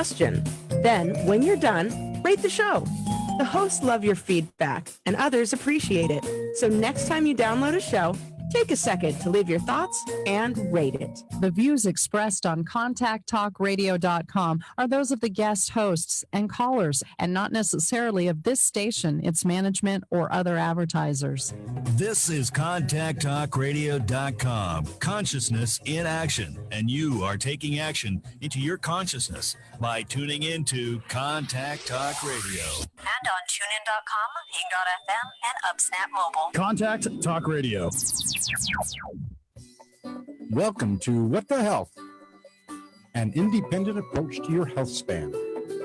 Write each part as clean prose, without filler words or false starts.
question. Then, when you're done, rate the show. The hosts love your feedback, and others appreciate it. So next time you download a show, take a second to leave your thoughts and rate it. The views expressed on contacttalkradio.com are those of the guest hosts and callers, and not necessarily of this station, its management, or other advertisers. This is contacttalkradio.com. Consciousness in action. And you are taking action into your consciousness by tuning into Contact Talk Radio. And on tunein.com, Hing.fm, and Upsnap Mobile. Contact Talk Radio. Welcome to What the Health, an independent approach to your health span.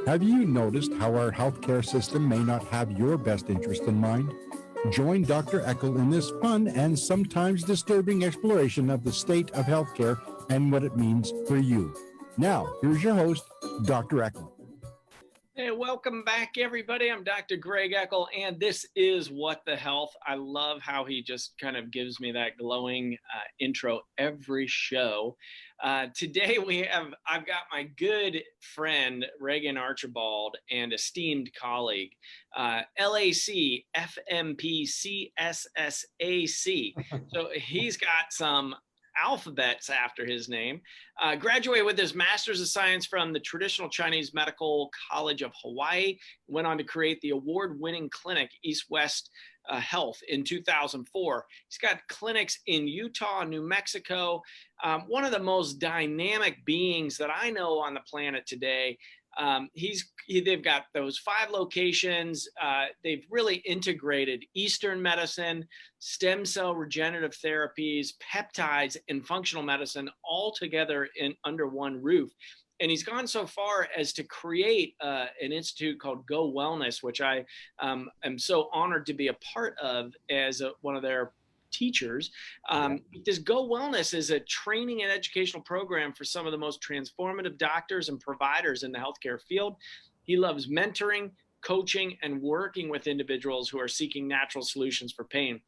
Have you noticed how our healthcare system may not have your best interest in mind? Join Dr. Eckel in this fun and sometimes disturbing exploration of the state of healthcare and what it means for you. Now, here's your host, Dr. Eckel. Hey, welcome back, everybody. I'm Dr. Greg Eckel, and this is What the Health. I love how he just kind of gives me that glowing intro every show. Today I've got my good friend, Regan Archibald, and esteemed colleague, LAc, FMP, CSSAc. So he's got some alphabets after his name. Graduated with his Master's of Science from the Traditional Chinese Medical College of Hawaii. Went on to create the award-winning clinic East West Health in 2004. He's got clinics in Utah, New Mexico. One of the most dynamic beings that I know on the planet today. They've got those 5 locations. They've really integrated Eastern medicine, stem cell regenerative therapies, peptides, and functional medicine all together under one roof. And he's gone so far as to create an institute called Go Wellness, which I am so honored to be a part of as one of their teachers. This Go Wellness is a training and educational program for some of the most transformative doctors and providers in the healthcare field. He loves mentoring, coaching, and working with individuals who are seeking natural solutions for pain.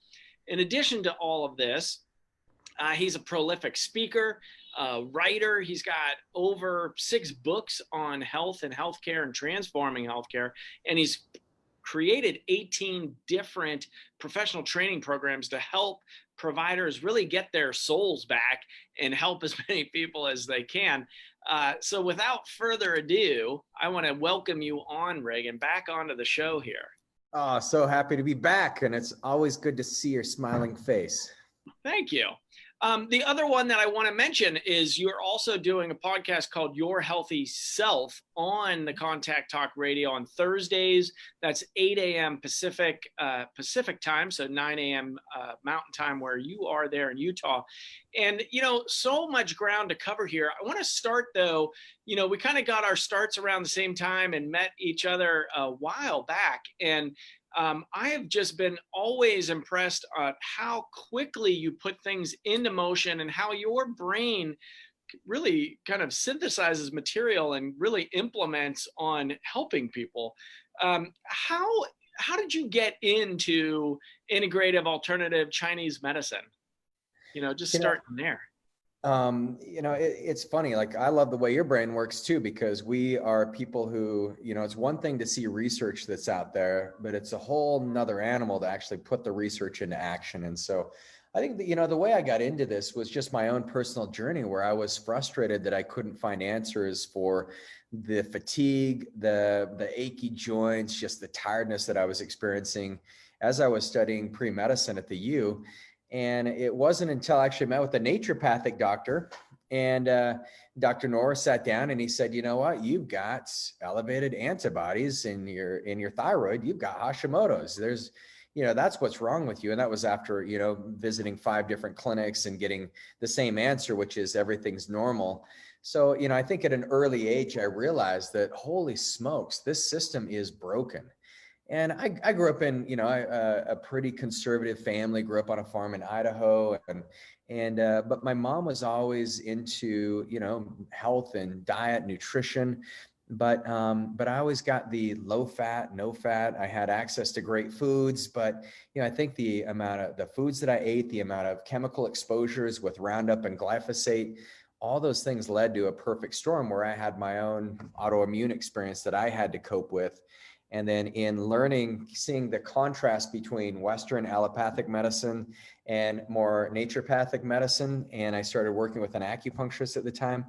In addition to all of this, he's a prolific speaker, writer. He's got over 6 books on health and healthcare and transforming healthcare, and he's created 18 different professional training programs to help providers really get their souls back and help as many people as they can. So without further ado, I want to welcome you on, Regan, back onto the show here. Oh, so happy to be back, and it's always good to see your smiling face. Thank you. The other one that I want to mention is you're also doing a podcast called Your Healthy Self on the Contact Talk Radio on Thursdays. That's 8 a.m. Pacific time, so 9 a.m. Mountain time where you are there in Utah. And, so much ground to cover here. I want to start, though, we kind of got our starts around the same time and met each other a while back. And I have just been always impressed at how quickly you put things into motion and how your brain really kind of synthesizes material and really implements on helping people. How did you get into integrative alternative Chinese medicine? Just starting there. It's funny. Like, I love the way your brain works too, because we are people who, it's one thing to see research that's out there, but it's a whole nother animal to actually put the research into action. And so I think that, the way I got into this was just my own personal journey, where I was frustrated that I couldn't find answers for the fatigue, the achy joints, just the tiredness that I was experiencing as I was studying pre-medicine at the U. And it wasn't until I actually met with a naturopathic doctor, and Dr. Nora sat down and he said, you know what, you've got elevated antibodies in your thyroid. You've got Hashimoto's. That's what's wrong with you. And that was after, visiting 5 different clinics and getting the same answer, which is everything's normal. So, I think at an early age, I realized that, holy smokes, this system is broken. And I grew up in, a pretty conservative family, grew up on a farm in Idaho. But my mom was always into, health and diet, nutrition. But I always got the low fat, no fat. I had access to great foods. But, I think the amount of the foods that I ate, the amount of chemical exposures with Roundup and glyphosate all those things led to a perfect storm where I had my own autoimmune experience that I had to cope with. And then in learning, seeing the contrast between Western allopathic medicine and more naturopathic medicine, and I started working with an acupuncturist at the time,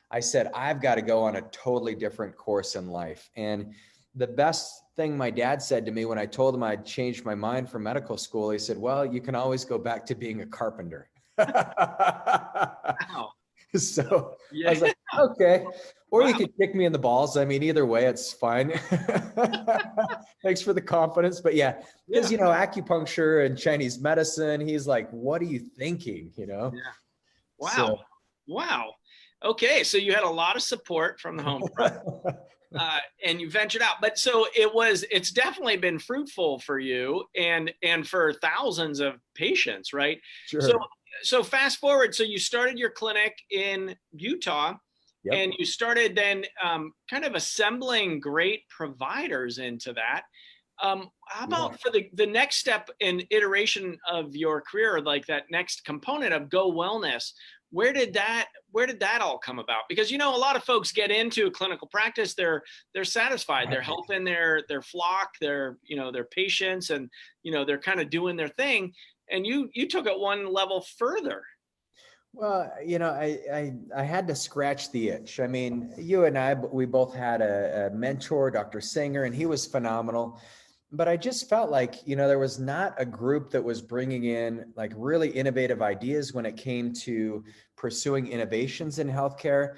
I said, I've got to go on a totally different course in life. And the best thing my dad said to me when I told him I'd changed my mind for medical school, he said, well, you can always go back to being a carpenter. Wow. So Yeah. I was like, okay. Or Wow. you could kick me in the balls. I mean, either way, it's fine. Thanks for the confidence. But yeah, because, you know, acupuncture and Chinese medicine, he's like, what are you thinking? You know? Yeah. Wow. So, Wow. Okay. So you had a lot of support from the home front. And you ventured out, but so it's definitely been fruitful for you and for thousands of patients, right? sure. So fast forward, so you started your clinic in Utah. Yep. And you started then kind of assembling great providers into that. How about for the next step in iteration of your career, like that next component of Go Wellness? Where did that all come about? Because, you know, a lot of folks get into clinical practice, they're satisfied, they're helping their flock, their patients, and, you know, they're kind of doing their thing. And you took it one level further. Well, you know, I had to scratch the itch. I mean, you and I, we both had a mentor, Dr. Singer, and he was phenomenal. But I just felt like, you know, there was not a group that was bringing in like really innovative ideas when it came to pursuing innovations in healthcare.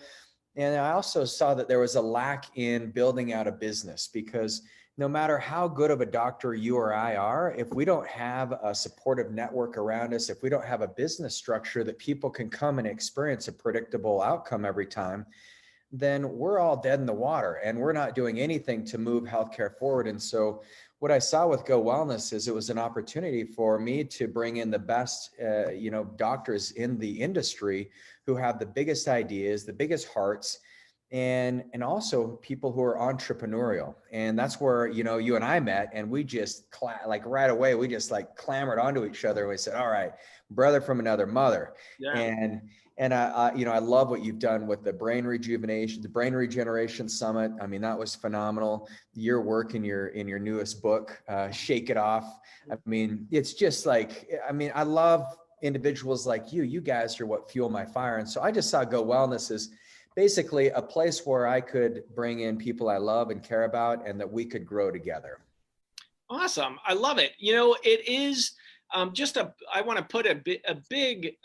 And I also saw that there was a lack in building out a business, because no matter how good of a doctor you or I are, if we don't have a supportive network around us, if we don't have a business structure that people can come and experience a predictable outcome every time, then we're all dead in the water and we're not doing anything to move healthcare forward. And so what I saw with Go Wellness is it was an opportunity for me to bring in the best, doctors in the industry who have the biggest ideas, the biggest hearts, and also people who are entrepreneurial. And that's where, you know, you and I met, and we just right away, we just like clambered onto each other. And we said, all right, brother from another mother. Yeah. And I love what you've done with the brain rejuvenation, the brain regeneration summit. I mean, that was phenomenal. Your work in your newest book, Shake It Off. I mean, it's just like, I mean, I love individuals like you. You guys are what fuel my fire. And so I just saw Go Wellness as basically a place where I could bring in people I love and care about, and that we could grow together. Awesome. I love it. You know, it is I want to put a big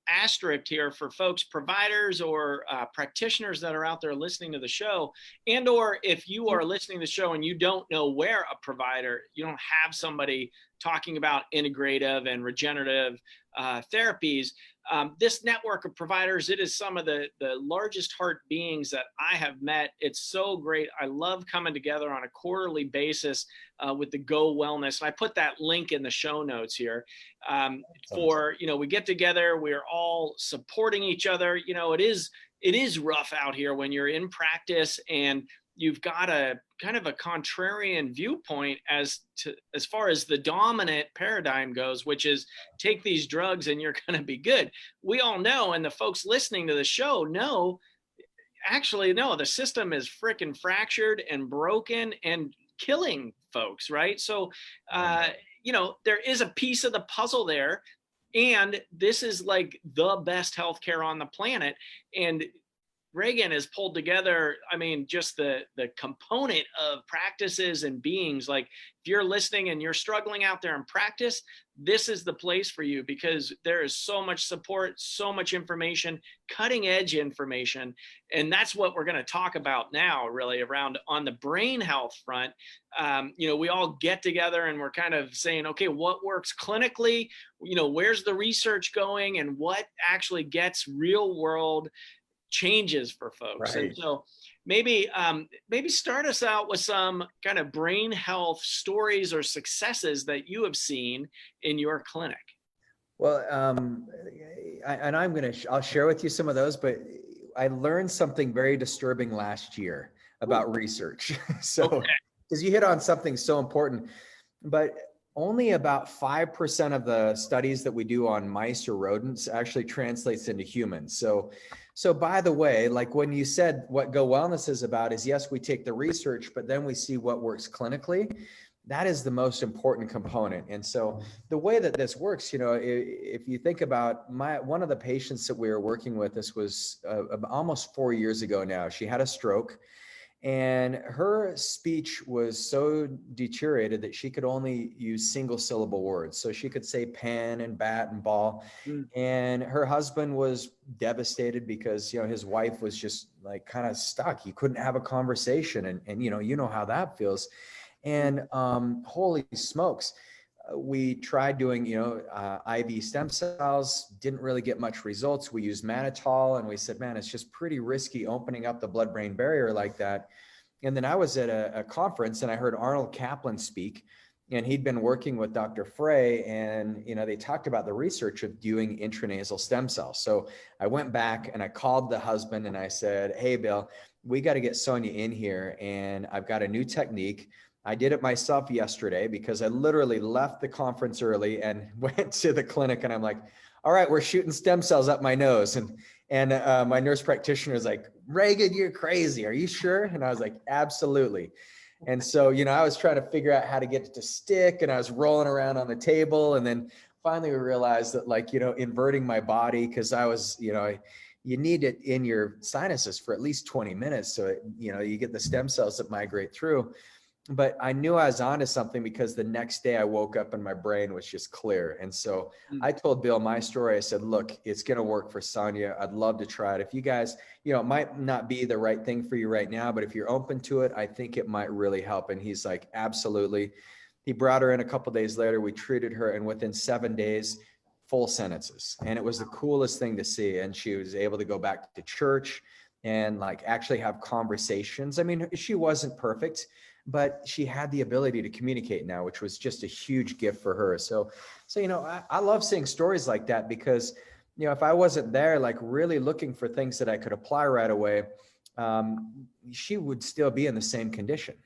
asterisk here for folks, providers or practitioners that are out there listening to the show, and or if you are listening to the show and you don't know where a provider, you don't have somebody talking about integrative and regenerative therapies. This network of providers, it is some of the largest heart beings that I have met. It's so great. I love coming together on a quarterly basis with the Go Wellness. And I put that link in the show notes here for, you know, we get together, we're all supporting each other. You know, it is rough out here when you're in practice and you've got a kind of a contrarian viewpoint as far as the dominant paradigm goes, which is take these drugs and you're going to be good. We all know, and the folks listening to the show know, actually, no, the system is freaking fractured and broken and killing folks, right? So, you know, there is a piece of the puzzle there, and this is like the best healthcare on the planet. And Regan has pulled together, I mean, just the component of practices and beings. Like if you're listening and you're struggling out there in practice, this is the place for you, because there is so much support, so much information, cutting edge information. And that's what we're going to talk about now, really, around on the brain health front. You know, we all get together and we're kind of saying, okay, what works clinically? You know, where's the research going, and what actually gets real world changes for folks. Right. And so maybe start us out with some kind of brain health stories or successes that you have seen in your clinic. Well, I'll share with you some of those, but I learned something very disturbing last year about research. So, because you hit on something so important, but only about 5% of the studies that we do on mice or rodents actually translates into humans. So by the way, like when you said what Go Wellness is about is, yes, we take the research, but then we see what works clinically. That is the most important component. And so the way that this works, if you think about one of the patients that we were working with, this was almost 4 years ago now. She had a stroke. And her speech was so deteriorated that she could only use single syllable words. So she could say pen and bat and ball. And her husband was devastated because, his wife was just like kind of stuck. He couldn't have a conversation. And you know how that feels. And holy smokes, we tried doing, IV stem cells, didn't really get much results. We used mannitol, and we said, man, it's just pretty risky opening up the blood-brain barrier like that. And then I was at a conference, and I heard Arnold Kaplan speak, and he'd been working with Dr. Frey, and they talked about the research of doing intranasal stem cells. So I went back and I called the husband and I said, hey, Bill, we got to get Sonia in here, and I've got a new technique. I did it myself yesterday because I literally left the conference early and went to the clinic, and I'm like, all right, we're shooting stem cells up my nose. And my nurse practitioner is like, Regan, you're crazy. Are you sure? And I was like, absolutely. And so, I was trying to figure out how to get it to stick, and I was rolling around on the table. And then finally we realized that inverting my body, because I was, you need it in your sinuses for at least 20 minutes. So, you get the stem cells that migrate through. But I knew I was onto something because the next day I woke up and my brain was just clear. And so I told Bill my story. I said, look, it's going to work for Sonia. I'd love to try it. If you guys, it might not be the right thing for you right now, but if you're open to it, I think it might really help. And he's like, absolutely. He brought her in a couple of days later. We treated her, and within 7 days, full sentences. And it was the coolest thing to see. And she was able to go back to church and actually have conversations. I mean, she wasn't perfect, but she had the ability to communicate now, which was just a huge gift for her. So I love seeing stories like that because, if I wasn't there, really looking for things that I could apply right away, she would still be in the same condition,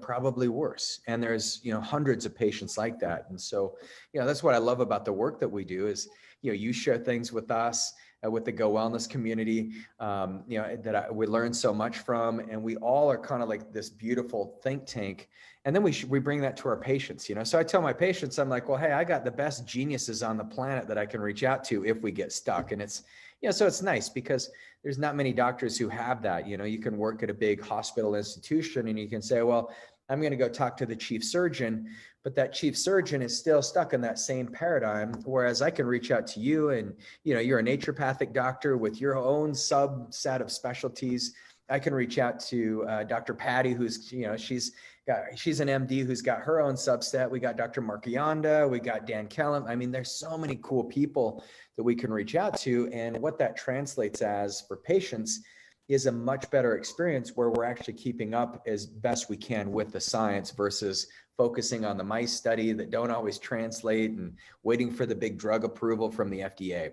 probably worse. And there's, hundreds of patients like that. And so, that's what I love about the work that we do is, you share things with us, with the Go Wellness community, we learn so much from, and we all are kind of like this beautiful think tank. And then we bring that to our patients, So I tell my patients, I'm like, well, hey, I got the best geniuses on the planet that I can reach out to if we get stuck. And it's, so it's nice because there's not many doctors who have that. You can work at a big hospital institution and you can say, well, I'm going to go talk to the chief surgeon, but that chief surgeon is still stuck in that same paradigm. Whereas I can reach out to you and, you're a naturopathic doctor with your own subset of specialties. I can reach out to Dr. Patty, who's, she's an MD who's got her own subset. We got Dr. Markionda, we got Dan Kellum. I mean, there's so many cool people that we can reach out to. And what that translates as for patients is a much better experience where we're actually keeping up as best we can with the science versus focusing on the mice study that don't always translate and waiting for the big drug approval from the FDA.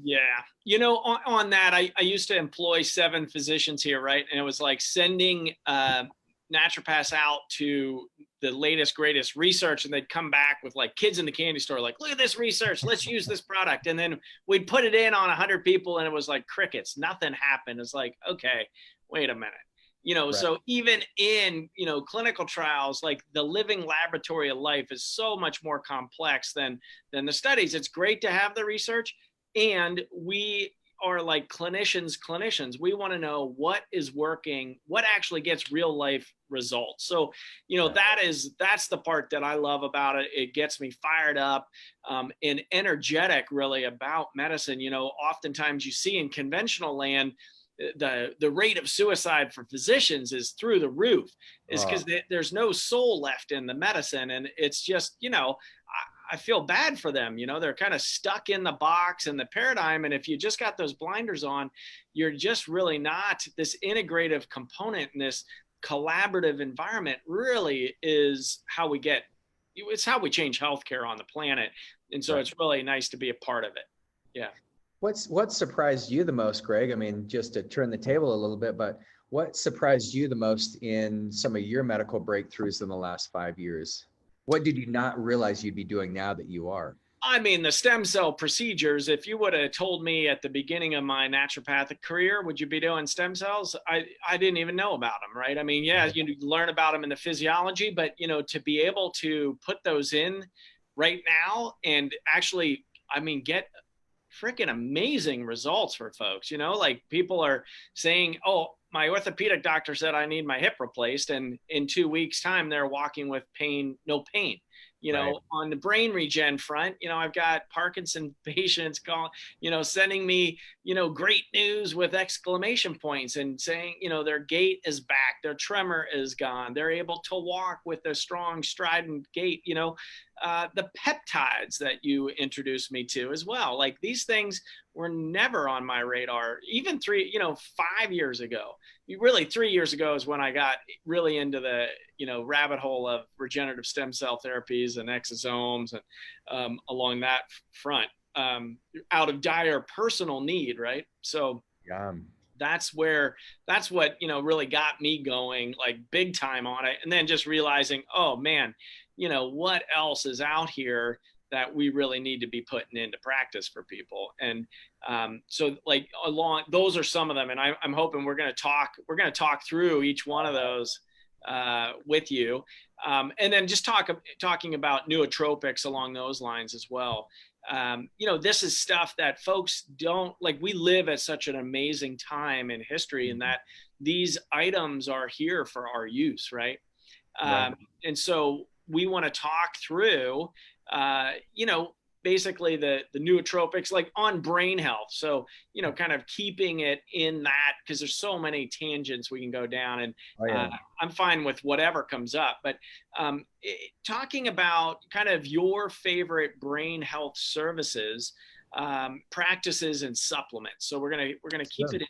Yeah. On that, I used to employ 7 physicians here, right? And it was like sending naturopaths out to the latest, greatest research, and they'd come back with kids in the candy store, look at this research, let's use this product. And then we'd put it in on 100 people and it was like crickets, nothing happened. It's like, okay, wait a minute. Right. So even in, clinical trials, the living laboratory of life is so much more complex than the studies. It's great to have the research, and we are like clinicians. We want to know what is working, what actually gets real life results. So, that's the part that I love about it. It gets me fired up and energetic really about medicine. Oftentimes you see in conventional land, the rate of suicide for physicians is through the roof, is because there's no soul left in the medicine. And it's just, I feel bad for them. They're kind of stuck in the box and the paradigm. And if you just got those blinders on, you're just really not. This integrative component in this collaborative environment really is how it's how we change healthcare on the planet. And so It's really nice to be a part of it. Yeah. What surprised you the most, Greg? I mean, just to turn the table a little bit, but what surprised you the most in some of your medical breakthroughs in the last 5 years? What did you not realize you'd be doing now that you are? I mean, the stem cell procedures, if you would have told me at the beginning of my naturopathic career, would you be doing stem cells? I didn't even know about them, right? I mean, yeah, you learn about them in the physiology, but, to be able to put those in right now and actually, I mean, get freaking amazing results for folks, like people are saying, oh, my orthopedic doctor said I need my hip replaced. And in 2 weeks time, they're walking with no pain. Right. On the brain regen front, I've got Parkinson patients calling, sending me, great news with exclamation points and saying, their gait is back, their tremor is gone, they're able to walk with a strong strident gait, the peptides that you introduced me to as well. Like these things were never on my radar, even 5 years ago. Really 3 years ago is when I got really into the, rabbit hole of regenerative stem cell therapies and exosomes and along that front, out of dire personal need, right? So that's what, really got me going like big time on it. And then just realizing, oh man, what else is out here that we really need to be putting into practice for people. And so like those are some of them. And I'm hoping we're going to talk through each one of those with you. And then just talking about nootropics along those lines as well. This is stuff that folks don't like. We live at such an amazing time in history in that these items are here for our use. Right. And so we want to talk through, basically the nootropics like on brain health. So, kind of keeping it in that, because there's so many tangents we can go down, and I'm fine with whatever comes up, but talking about kind of your favorite brain health services, practices and supplements. So we're going to keep it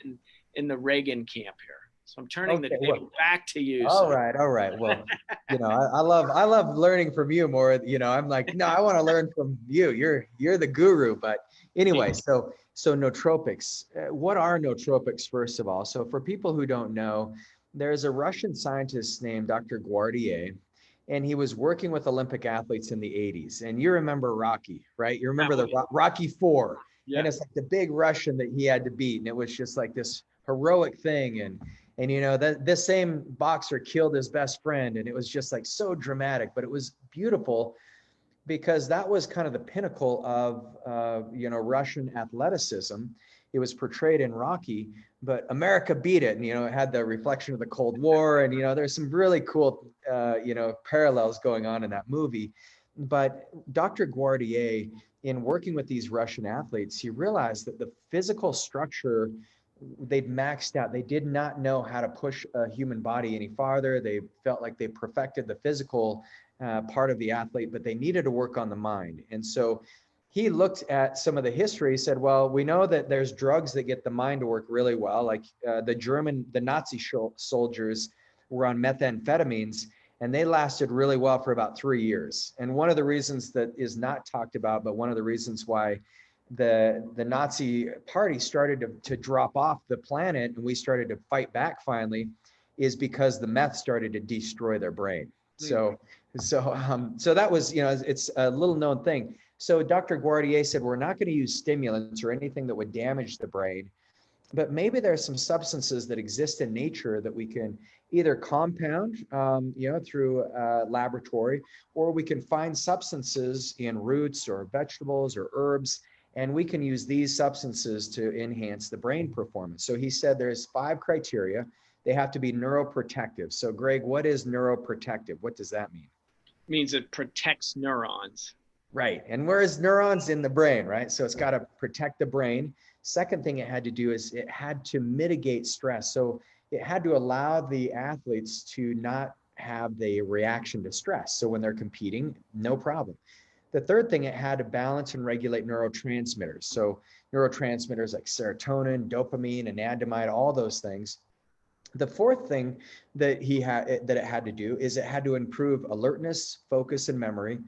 in the Regan camp here. So I'm turning the table back to you. All right. Well, I love learning from you more. I'm like, no, I want to learn from you. You're the guru. But anyway, so nootropics. What are nootropics, first of all? So for people who don't know, there's a Russian scientist named Dr. Guardier, and he was working with Olympic athletes in the 80s. And you remember Rocky, right? You remember the Rocky IV. Yeah. And it's like the big Russian that he had to beat. And it was just like this heroic thing. And this same boxer killed his best friend, and it was just like so dramatic, but it was beautiful because that was kind of the pinnacle of Russian athleticism. It was portrayed in Rocky, but America beat it, and it had the reflection of the Cold War, and there's some really cool parallels going on in that movie. But Dr. Guardier, in working with these Russian athletes, he realized that the physical structure, they'd maxed out. They did not know how to push a human body any farther. They felt like they perfected the physical part of the athlete, but they needed to work on the mind. And so he looked at some of the history. He said, well, we know that there's drugs that get the mind to work really well. Like the Nazi soldiers were on methamphetamines, and they lasted really well for about 3 years. And one of the reasons that is not talked about, but one of the reasons why the Nazi party started to drop off the planet and we started to fight back finally, is because the meth started to destroy their brain. So that was, it's a little known thing. So Dr. Guardier said, we're not going to use stimulants or anything that would damage the brain, but maybe there's some substances that exist in nature that we can either compound, through a laboratory, or we can find substances in roots or vegetables or herbs, and we can use these substances to enhance the brain performance. So he said there's 5 criteria. They have to be neuroprotective. So Greg, what is neuroprotective? What does that mean? It means it protects neurons. Right. And where's neurons in the brain, right? So it's got to protect the brain. Second thing it had to do is it had to mitigate stress. So it had to allow the athletes to not have the reaction to stress. So when they're competing, no problem. The third thing, it had to balance and regulate neurotransmitters. So neurotransmitters like serotonin, dopamine, anandamide, all those things. The fourth thing that it had to do is it had to improve alertness, focus, and memory.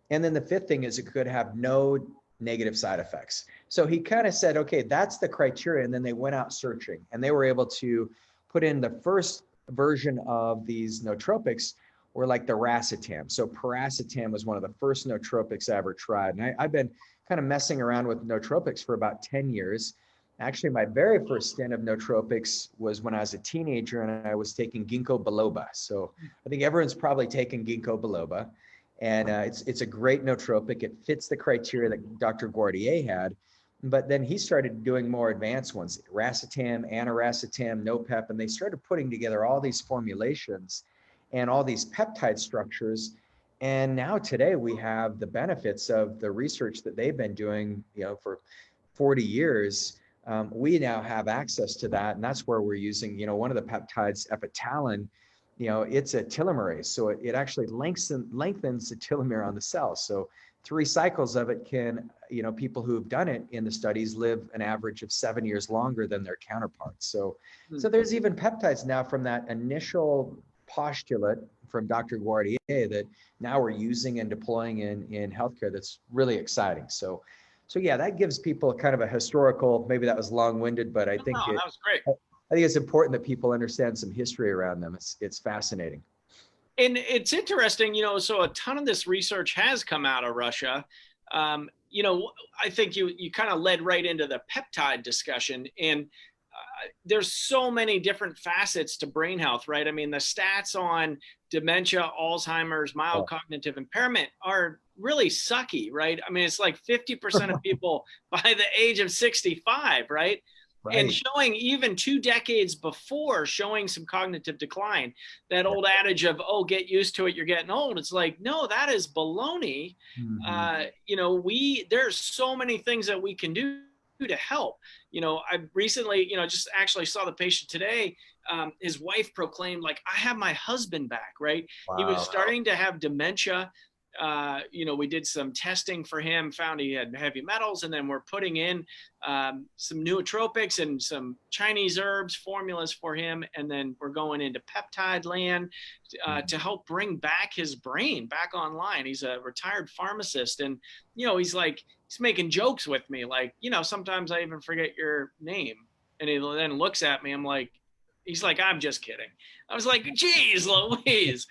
And then the fifth thing is it could have no negative side effects. So he kind of said, okay, that's the criteria. And then they went out searching, and they were able to put in the first version of these nootropics or like the racetam. So piracetam was one of the first nootropics I ever tried. And I've been kind of messing around with nootropics for about 10 years. Actually, my very first stint of nootropics was when I was a teenager and I was taking ginkgo biloba. So I think everyone's probably taken ginkgo biloba. And it's a great nootropic. It fits the criteria that Dr. Guardier had. But then he started doing more advanced ones, racetam, aniracetam, no-pep, and they started putting together all these formulations and all these peptide structures. And now today we have the benefits of the research that they've been doing, for 40 years. We now have access to that. And that's where we're using, one of the peptides, epitalin, it's a telomerase. So it actually lengthens the telomere on the cell. So 3 cycles of it can, people who've done it in the studies live an average of 7 years longer than their counterparts. So there's even peptides now from that initial postulate from Dr. Guardier that now we're using and deploying in healthcare. That's really exciting. So yeah, that gives people kind of a historical, maybe that was long-winded, but I think that was great. I think it's important that people understand some history around them. It's fascinating. And it's interesting, so a ton of this research has come out of Russia. I think you kind of led right into the peptide discussion, and there's so many different facets to brain health, right? I mean, the stats on dementia, Alzheimer's, mild cognitive impairment are really sucky, right? I mean, it's like 50% of people by the age of 65, right? And showing even 2 decades before, showing some cognitive decline. That old adage of, oh, get used to it, you're getting old. It's like, no, that is baloney. There's so many things that we can do to help. I recently, just actually saw the patient today. His wife proclaimed, like, I have my husband back, right? Wow. He was starting to have dementia. We did some testing for him, found he had heavy metals, and then we're putting in some nootropics and some Chinese herbs formulas for him. And then we're going into peptide land to help bring back his brain back online. He's a retired pharmacist, and, he's making jokes with me. Like, sometimes I even forget your name. And he then looks at me. He's like, I'm just kidding. I was like, geez, Louise.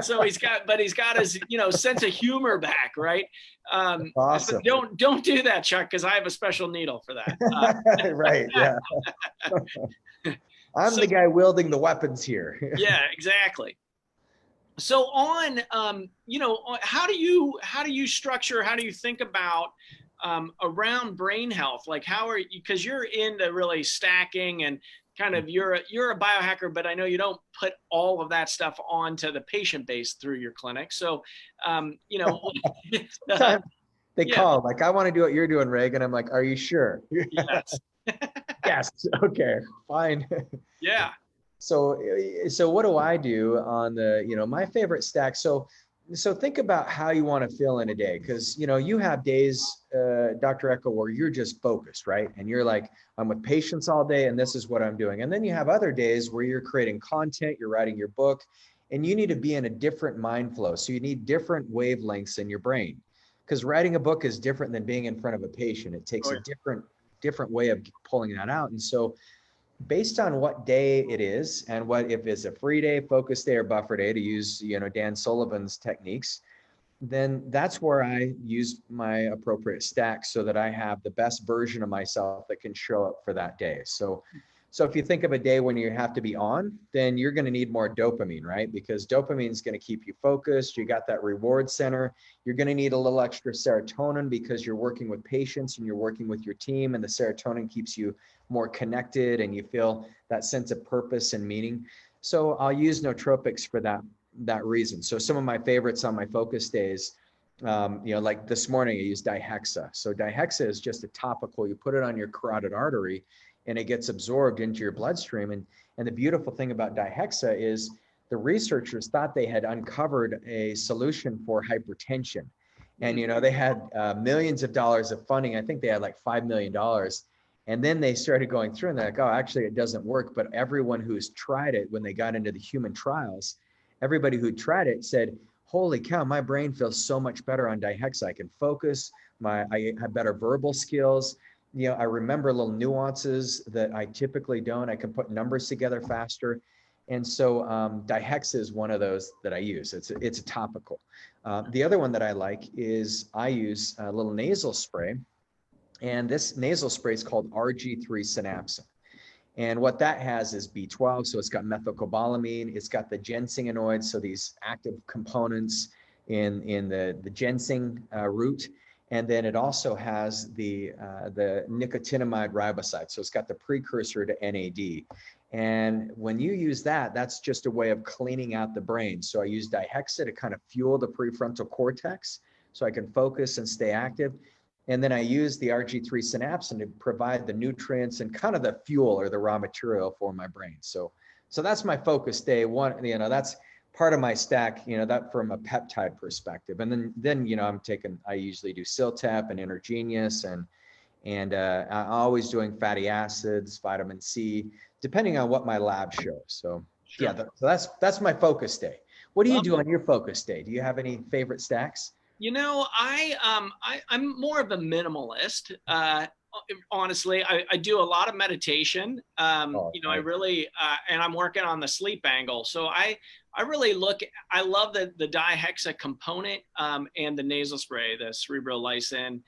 So he's got his, sense of humor back, right? Awesome. Don't do that, Chuck, because I have a special needle for that. Right. Yeah. I'm the guy wielding the weapons here. Yeah, exactly. So on, how do you structure? How do you think about around brain health? Like, because you're into really stacking and kind of you're a biohacker, but I know you don't put all of that stuff onto the patient base through your clinic. So, they call like, I want to do what you're doing, Regan. I'm like, are you sure? Yes. Yes. Okay, fine. Yeah. So what do I do on the, my favorite stack? So think about how you want to feel in a day. Cause you have days, Dr. Echo, where you're just focused, right? And you're like, I'm with patients all day and this is what I'm doing. And then you have other days where you're creating content, you're writing your book, and you need to be in a different mind flow. So you need different wavelengths in your brain, because writing a book is different than being in front of a patient. It takes a different way of pulling that out. And so based on what day it is and what, if it's a free day, focus day, or buffer day, to use, Dan Sullivan's techniques, then that's where I use my appropriate stack so that I have the best version of myself that can show up for that day. So if you think of a day when you have to be on, then you're going to need more dopamine, right? Because dopamine is going to keep you focused. You got that reward center. You're going to need a little extra serotonin because you're working with patients and you're working with your team, and the serotonin keeps you more connected and you feel that sense of purpose and meaning. So I'll use nootropics for that reason. So some of my favorites on my focus days, like this morning I used dihexa. So dihexa is just a topical. You put it on your carotid artery and it gets absorbed into your bloodstream. And the beautiful thing about dihexa is the researchers thought they had uncovered a solution for hypertension. And, they had millions of dollars of funding. I think they had like $5 million. And then they started going through and they're like, oh, actually it doesn't work. But everyone who's tried it, when they got into the human trials, everybody who tried it said, holy cow, my brain feels so much better on dihexa. I can focus, I have better verbal skills. I remember little nuances that I typically don't. I can put numbers together faster. And so dihexa is one of those that I use. It's a topical. The other one that I like is I use a little nasal spray. And this nasal spray is called RG3 synapsin. And what that has is B12. So it's got methylcobalamin. It's got the ginsengenoids. So these active components in the ginseng root. And then it also has the nicotinamide riboside. So it's got the precursor to NAD. And when you use that, that's just a way of cleaning out the brain. So I use dihexa to kind of fuel the prefrontal cortex so I can focus and stay active. And then I use the RG3 synapsin to provide the nutrients and kind of the fuel or the raw material for my brain. So that's my focus day one. That's part of my stack, that from a peptide perspective. And then I usually do Siltep and Intergenius and I'm always doing fatty acids, vitamin C, depending on what my lab shows. So sure. Yeah, that's my focus day. What do you do on your focus day? Do you have any favorite stacks? I'm more of a minimalist. Honestly, I do a lot of meditation. I really, and I'm working on the sleep angle. So I really I love the dihexa component and the nasal spray, the cerebrolysin.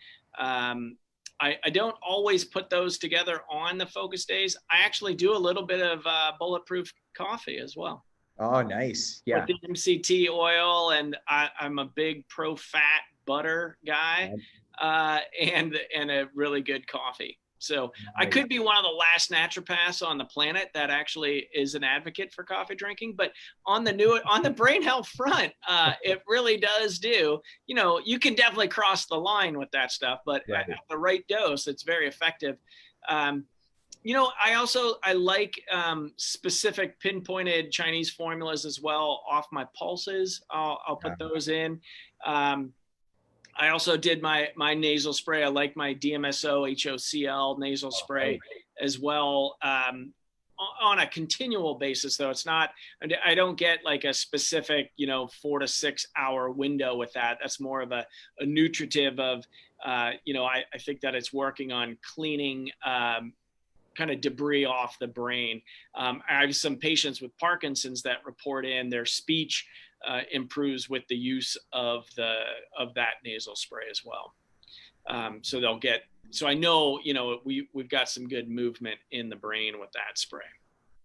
I don't always put those together on the focus days. I actually do a little bit of bulletproof coffee as well. Oh, nice. Yeah. With the MCT oil, and I'm a big pro-fat butter guy, and a really good coffee. So I could be one of the last naturopaths on the planet that actually is an advocate for coffee drinking. But on the brain health front, it really does do. You can definitely cross the line with that stuff, but at the right dose, it's very effective. I like specific pinpointed Chinese formulas as well off my pulses. I'll put those in. I also did my nasal spray. I like my DMSO HOCl nasal spray as well on a continual basis, though. It's not, I don't get like a specific, 4 to 6 hour window with that. That's more of a nutritive of, I think that it's working on cleaning kind of debris off the brain. I have some patients with Parkinson's that report in their speech improves with the use of that nasal spray as well. So I know, we've got some good movement in the brain with that spray.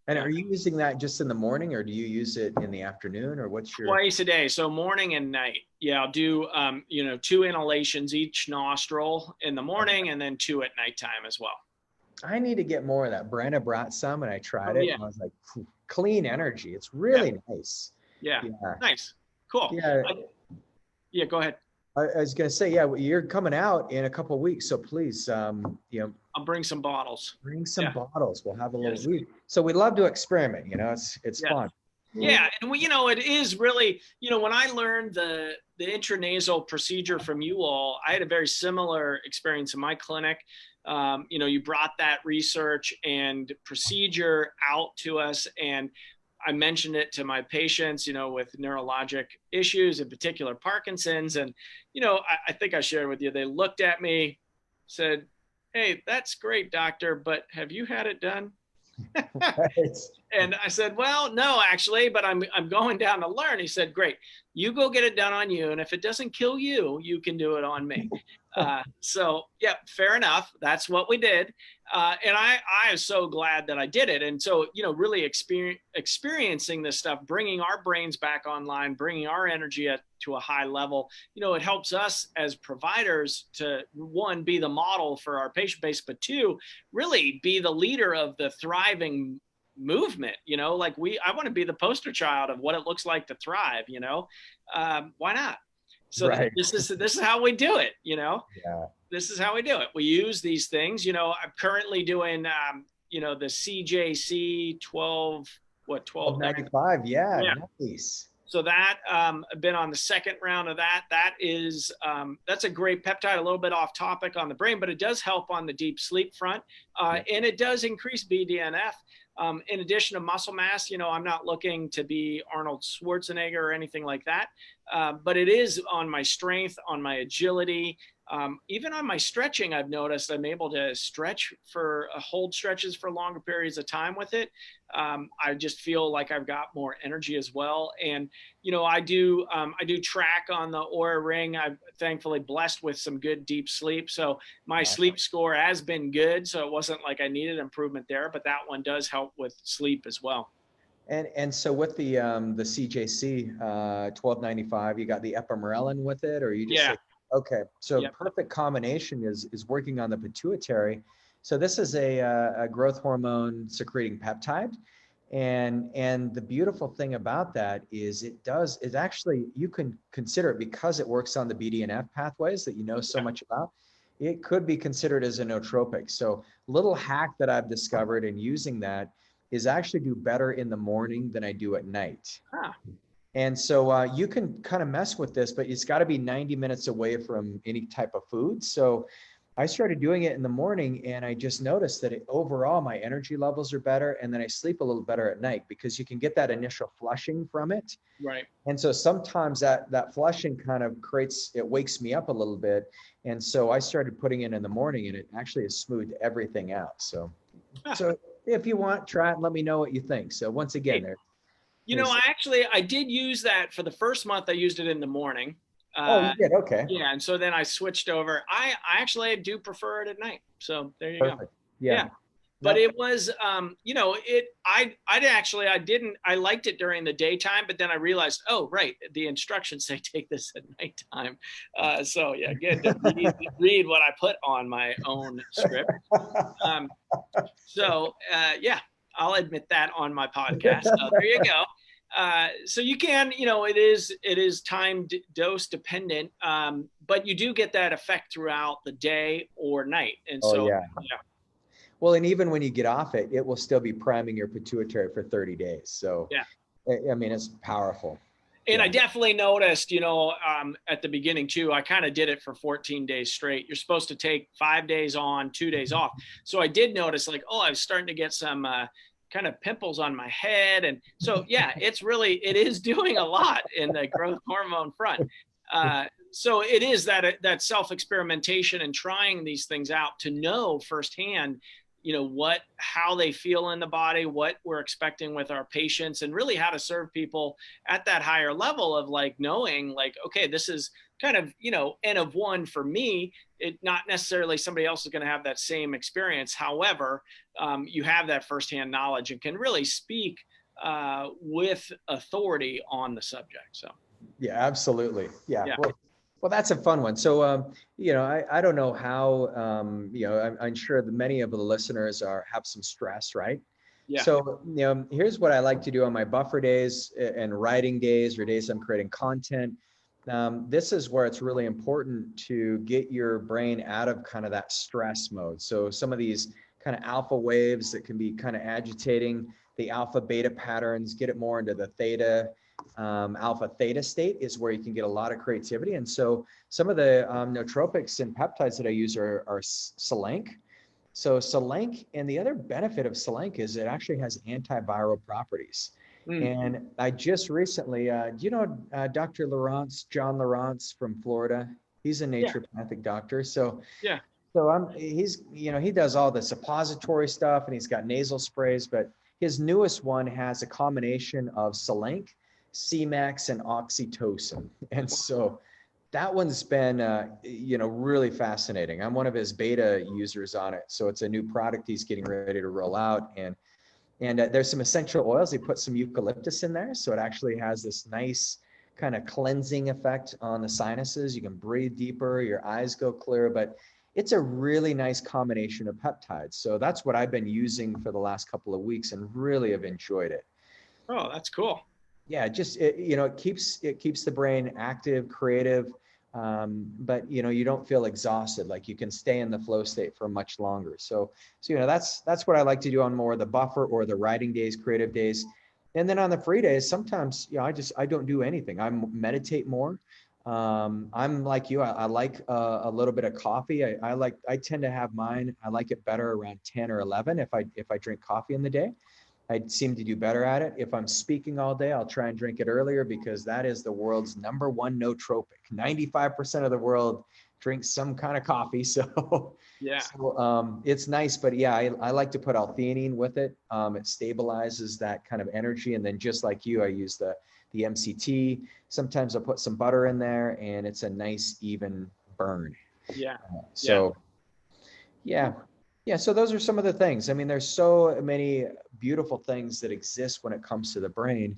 And are you using that just in the morning, or do you use it in the afternoon, or what's your? Twice a day. So morning and night. Yeah. I'll do, 2 inhalations each nostril in the morning and then 2 at nighttime as well. I need to get more of that. Brenna brought some and I tried it and I was like, clean energy. It's really nice. Yeah. Nice. Cool. Yeah. Go ahead. I was going to say, you're coming out in a couple of weeks. So please, I'll bring some bottles. Bring some bottles. We'll have a little weed. So we love to experiment, it's fun. Yeah. And it is really, when I learned the intranasal procedure from you all, I had a very similar experience in my clinic. You brought that research and procedure out to us, and I mentioned it to my patients, with neurologic issues, in particular Parkinson's. And, I think I shared with you, they looked at me, said, "Hey, that's great, doctor, but have you had it done?" And I said, "Well, no, actually, but I'm going down to learn." He said, "Great, you go get it done on you. And if it doesn't kill you, you can do it on me." So yeah, fair enough. That's what we did. And I am so glad that I did it. And so, really experiencing this stuff, bringing our brains back online, bringing our energy to a high level, it helps us as providers to, one, be the model for our patient base, but two, really be the leader of the thriving movement. I want to be the poster child of what it looks like to thrive. Why not? So this is how we do it. This is how we do it. We use these things. I'm currently doing the CJC 1295. Yeah. Nice. So that I've been on the second round of that. That is that's a great peptide. A little bit off topic on the brain, but it does help on the deep sleep front, and it does increase BDNF. In addition to muscle mass, I'm not looking to be Arnold Schwarzenegger or anything like that, but it is on my strength, on my agility, Even on my stretching, I've noticed I'm able to stretch hold stretches for longer periods of time with it. I just feel like I've got more energy as well. And, I do track on the Oura Ring. I'm thankfully blessed with some good deep sleep. So my sleep score has been good. So it wasn't like I needed improvement there, but that one does help with sleep as well. And so with the CJC 1295, you got the epimorelin with it, or you just say, okay, so Yep. Perfect combination is working on the pituitary. So this is a growth hormone secreting peptide, and the beautiful thing about that is it actually, you can consider it, because it works on the BDNF pathways that so much about. It could be considered as a nootropic. So little hack that I've discovered in using that is actually do better in the morning than I do at night. Huh. And so you can kind of mess with this, but it's got to be 90 minutes away from any type of food. So I started doing it in the morning, and I just noticed that overall my energy levels are better, and then I sleep a little better at night because you can get that initial flushing from it. Right. And so sometimes that flushing kind of wakes me up a little bit. And so I started putting it in the morning, and it actually has smoothed everything out. So if you want, try it and let me know what you think. So once again, I did use that for the first month. I used it in the morning. You did? Okay. Yeah. And so then I switched over. I actually do prefer it at night. So there you Perfect. go. Yeah. But it was, I liked it during the daytime, but then I realized, oh, right, the instructions say take this at nighttime. So yeah, good to read what I put on my own script. I'll admit that on my podcast. There you go. So you can, it is time dose dependent, but you do get that effect throughout the day or night. And yeah. Well, and even when you get off it, it will still be priming your pituitary for 30 days. So, I mean, it's powerful. And I definitely noticed, at the beginning too, I kind of did it for 14 days straight. You're supposed to take 5 days on, 2 days off. So I did notice I was starting to get some kind of pimples on my head. And so, it is doing a lot in the growth hormone front. So it is that self-experimentation and trying these things out to know firsthand, how they feel in the body, what we're expecting with our patients, and really how to serve people at that higher level of knowing okay, this is kind of, N of one for me. It not necessarily somebody else is going to have that same experience. However, you have that firsthand knowledge and can really speak with authority on the subject. So. Yeah, absolutely. Yeah. Well, that's a fun one. So, I don't know how, I'm sure that many of the listeners have some stress, right? Yeah. So, here's what I like to do on my buffer days and writing days or days I'm creating content. This is where it's really important to get your brain out of kind of that stress mode. So some of these kind of alpha waves that can be kind of agitating, the alpha beta patterns, get it more into the theta, alpha theta state is where you can get a lot of creativity. And so some of the nootropics and peptides that I use are Salenk. So Salenk, and the other benefit of Salenk is it actually has antiviral properties. And I just recently, Dr. John Lawrence from Florida? He's a naturopathic doctor. So he does all the suppository stuff, and he's got nasal sprays, but his newest one has a combination of Salenk, C-Max, and oxytocin. And so that one's been, really fascinating. I'm one of his beta users on it. So it's a new product he's getting ready to roll out. And there's some essential oils. He put some eucalyptus in there. So it actually has this nice kind of cleansing effect on the sinuses. You can breathe deeper, your eyes go clear, but it's a really nice combination of peptides. So that's what I've been using for the last couple of weeks and really have enjoyed it. Oh, that's cool. Yeah, it keeps the brain active, creative, but you don't feel exhausted. Like you can stay in the flow state for much longer. So that's what I like to do on more of the buffer or the writing days, creative days. And then on the free days, sometimes I don't do anything. I meditate more. I'm like you. I like a little bit of coffee. I tend to have mine. I like it better around 10 or 11 if I drink coffee in the day. I seem to do better at it. If I'm speaking all day, I'll try and drink it earlier because that is the world's #1 nootropic. 95% of the world drinks some kind of coffee. So, Yeah. it's nice, but yeah, I like to put L-theanine with it. It stabilizes that kind of energy. And then just like you, I use the MCT. Sometimes I'll put some butter in there and it's a nice, even burn. Yeah. So yeah. So those are some of the things. I mean, there's so many beautiful things that exist when it comes to the brain.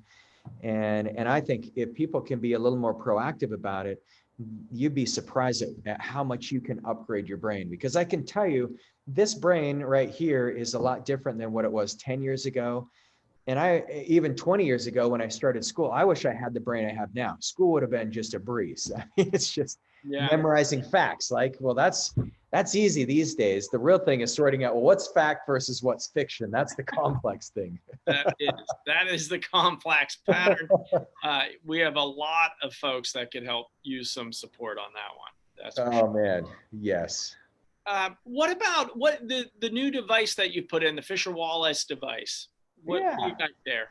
And I think if people can be a little more proactive about it, you'd be surprised at how much you can upgrade your brain. Because I can tell you, this brain right here is a lot different than what it was 10 years ago. And even 20 years ago when I started school, I wish I had the brain I have now. School would have been just a breeze. I mean, it's just memorizing facts. Like, well, that's easy these days. The real thing is sorting out, well, what's fact versus what's fiction. That's the complex thing. That is the complex pattern. We have a lot of folks that could help use some support on that one. That's for sure. Man, yes. What about the new device that you put in, the Fisher Wallace device? What do you got there?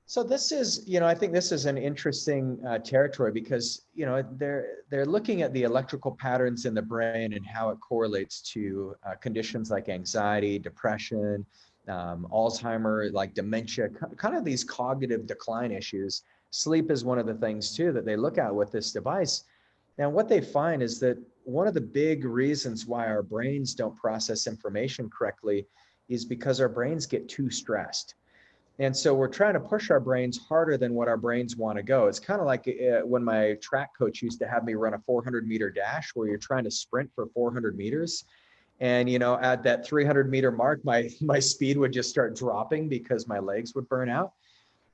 So this is, I think this is an interesting territory because, they're looking at the electrical patterns in the brain and how it correlates to conditions like anxiety, depression, Alzheimer, like dementia, kind of these cognitive decline issues. Sleep is one of the things too that they look at with this device. And what they find is that one of the big reasons why our brains don't process information correctly is because our brains get too stressed. And so we're trying to push our brains harder than what our brains want to go. It's kind of like when my track coach used to have me run a 400-meter dash where you're trying to sprint for 400 meters. And, at that 300-meter mark, my speed would just start dropping because my legs would burn out.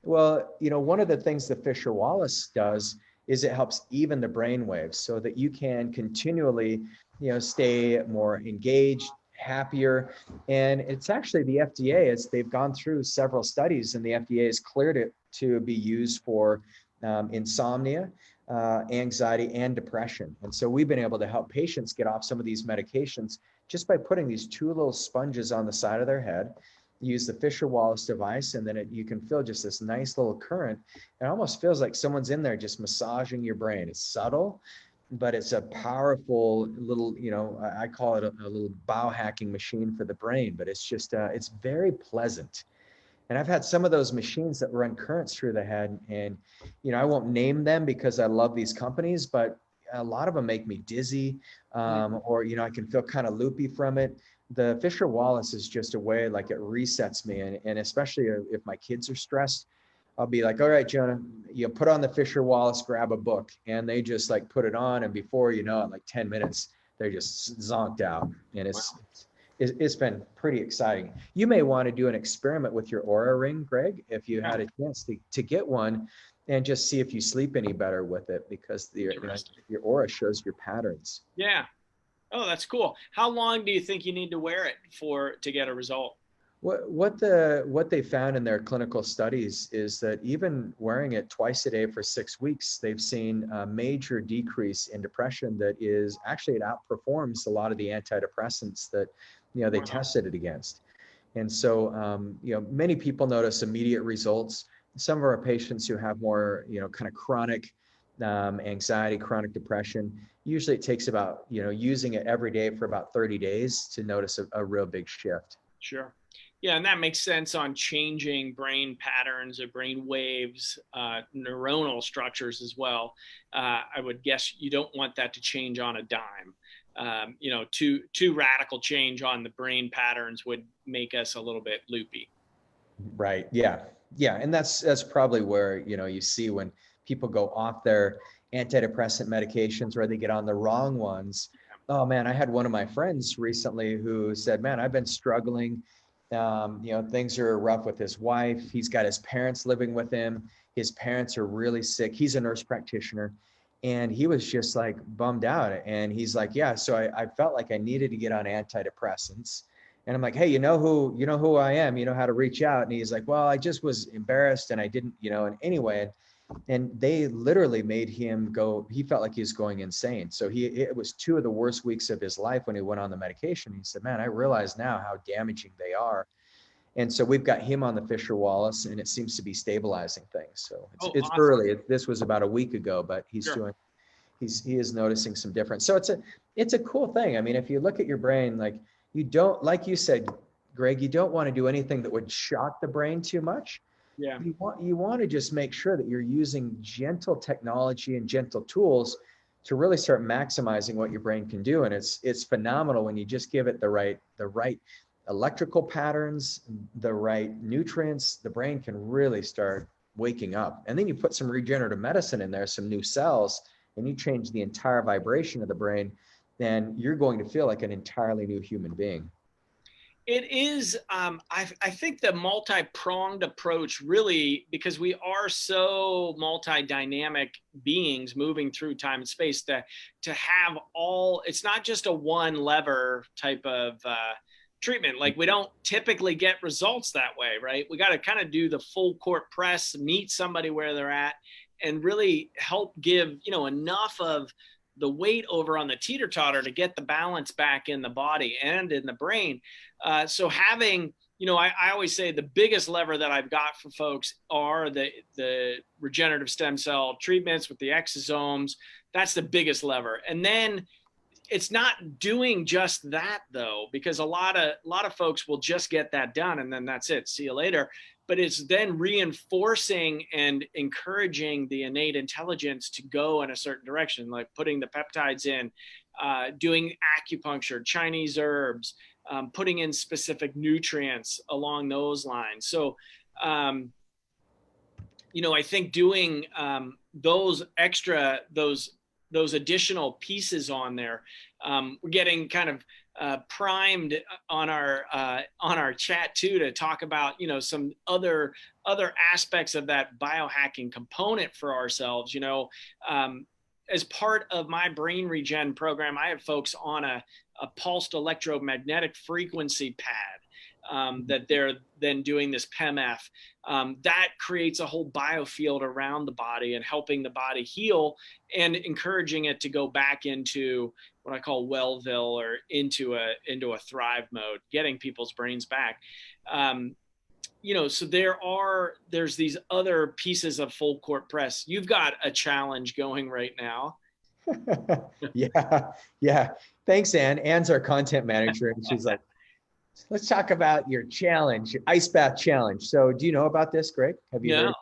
Well, one of the things that Fisher Wallace does is it helps even the brain waves so that you can continually, stay more engaged, happier. And it's actually the FDA, they've gone through several studies and the FDA has cleared it to be used for insomnia, anxiety, and depression. And so we've been able to help patients get off some of these medications just by putting these two little sponges on the side of their head. Use the Fisher Wallace device, and then you can feel just this nice little current. It almost feels like someone's in there just massaging your brain. It's subtle, but it's a powerful little, I call it a little biohacking machine for the brain, but it's just, it's very pleasant. And I've had some of those machines that run currents through the head, and, I won't name them because I love these companies, but a lot of them make me dizzy, or, I can feel kind of loopy from it. The Fisher Wallace is just a way, like, it resets me. And especially if my kids are stressed, I'll be like, all right, Jonah, you put on the Fisher Wallace, grab a book, and they just like put it on. And before you know it, like 10 minutes, they're just zonked out. And it's been pretty exciting. You may want to do an experiment with your Aura ring, Greg, if you had a chance to get one and just see if you sleep any better with it, because your Aura shows your patterns. Yeah. Oh, that's cool. How long do you think you need to wear it to get a result? What they found in their clinical studies is that even wearing it twice a day for 6 weeks, they've seen a major decrease in depression that is actually, it outperforms a lot of the antidepressants that, they tested it against. And so, many people notice immediate results. Some of our patients who have more, kind of chronic anxiety, chronic depression, usually it takes about, using it every day for about 30 days to notice a real big shift. Sure. Yeah, and that makes sense on changing brain patterns or brain waves, neuronal structures as well. I would guess you don't want that to change on a dime. Too radical change on the brain patterns would make us a little bit loopy. Right. Yeah. And that's probably where, you see when people go off their antidepressant medications or they get on the wrong ones. Oh man, I had one of my friends recently who said, man, I've been struggling. Things are rough with his wife. He's got his parents living with him. His parents are really sick. He's a nurse practitioner, and he was just like bummed out. And he's like, yeah, so I felt like I needed to get on antidepressants. And I'm like, hey, you know who I am, you know how to reach out. And he's like, well, I just was embarrassed and I didn't, and anyway, and they literally made him go, he felt like he was going insane. So it was 2 of the worst weeks of his life when he went on the medication. He said, man, I realize now how damaging they are. And so we've got him on the Fisher Wallace, and it seems to be stabilizing things. So it's awesome. Early. This was about a week ago, but he's he is noticing some difference. So it's a cool thing. I mean, if you look at your brain, like you don't, like you said, Greg, you don't want to do anything that would shock the brain too much. Yeah. You want to just make sure that you're using gentle technology and gentle tools to really start maximizing what your brain can do. And it's phenomenal when you just give it the right electrical patterns, the right nutrients, the brain can really start waking up. And then you put some regenerative medicine in there, some new cells, and you change the entire vibration of the brain, then you're going to feel like an entirely new human being. It is, I think the multi-pronged approach really, because we are so multi-dynamic beings moving through time and space, to have all, it's not just a one lever type of treatment. Like we don't typically get results that way, right? We got to kind of do the full court press, meet somebody where they're at, and really help give, enough of the weight over on the teeter-totter to get the balance back in the body and in the brain. So having, I always say the biggest lever that I've got for folks are the regenerative stem cell treatments with the exosomes. That's the biggest lever. And then it's not doing just that though, because a lot of folks will just get that done and then that's it. See you later. But it's then reinforcing and encouraging the innate intelligence to go in a certain direction, like putting the peptides in, doing acupuncture, Chinese herbs, putting in specific nutrients along those lines. So, I think doing those additional pieces on there, we're getting kind of primed on our chat too, to talk about, some other aspects of that biohacking component for ourselves. As part of my brain regen program, I have folks on a pulsed electromagnetic frequency pad that they're then doing this PEMF. That creates a whole biofield around the body and helping the body heal and encouraging it to go back into what I call Wellville, or into a thrive mode, getting people's brains back. So there's these other pieces of full court press. You've got a challenge going right now. Yeah. Thanks, Ann. Ann's our content manager, and she's like, let's talk about your challenge, your ice bath challenge. So do you know about this, Greg? Have you heard?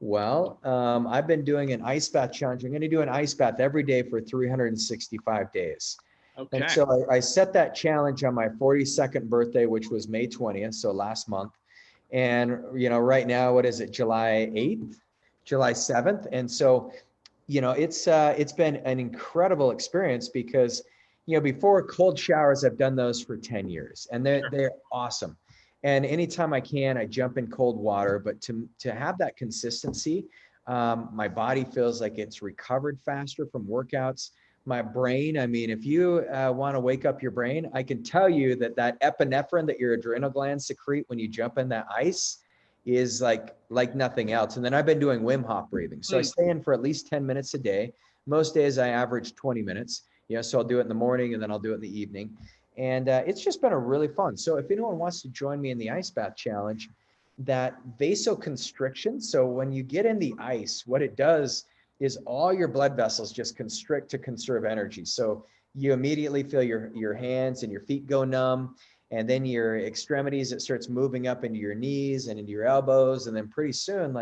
Well, I've been doing an ice bath challenge. I'm going to do an ice bath every day for 365 days. Okay. And so I set that challenge on my 42nd birthday, which was May 20th. So last month. And, right now, what is it? July 8th, July 7th. And so, it's been an incredible experience because, before cold showers, I've done those for 10 years and they're awesome. And anytime I can, I jump in cold water, but to have that consistency, my body feels like it's recovered faster from workouts. My brain, I mean, if you want to wake up your brain, I can tell you that epinephrine that your adrenal glands secrete when you jump in that ice is like nothing else. And then I've been doing Wim Hof breathing. So I stay in for at least 10 minutes a day. Most days I average 20 minutes. So I'll do it in the morning and then I'll do it in the evening. And it's just been a really fun. So if anyone wants to join me in the ice bath challenge, that vasoconstriction. So when you get in the ice, what it does is all your blood vessels just constrict to conserve energy. So you immediately feel your hands and your feet go numb, and then your extremities, it starts moving up into your knees and into your elbows. And then pretty soon,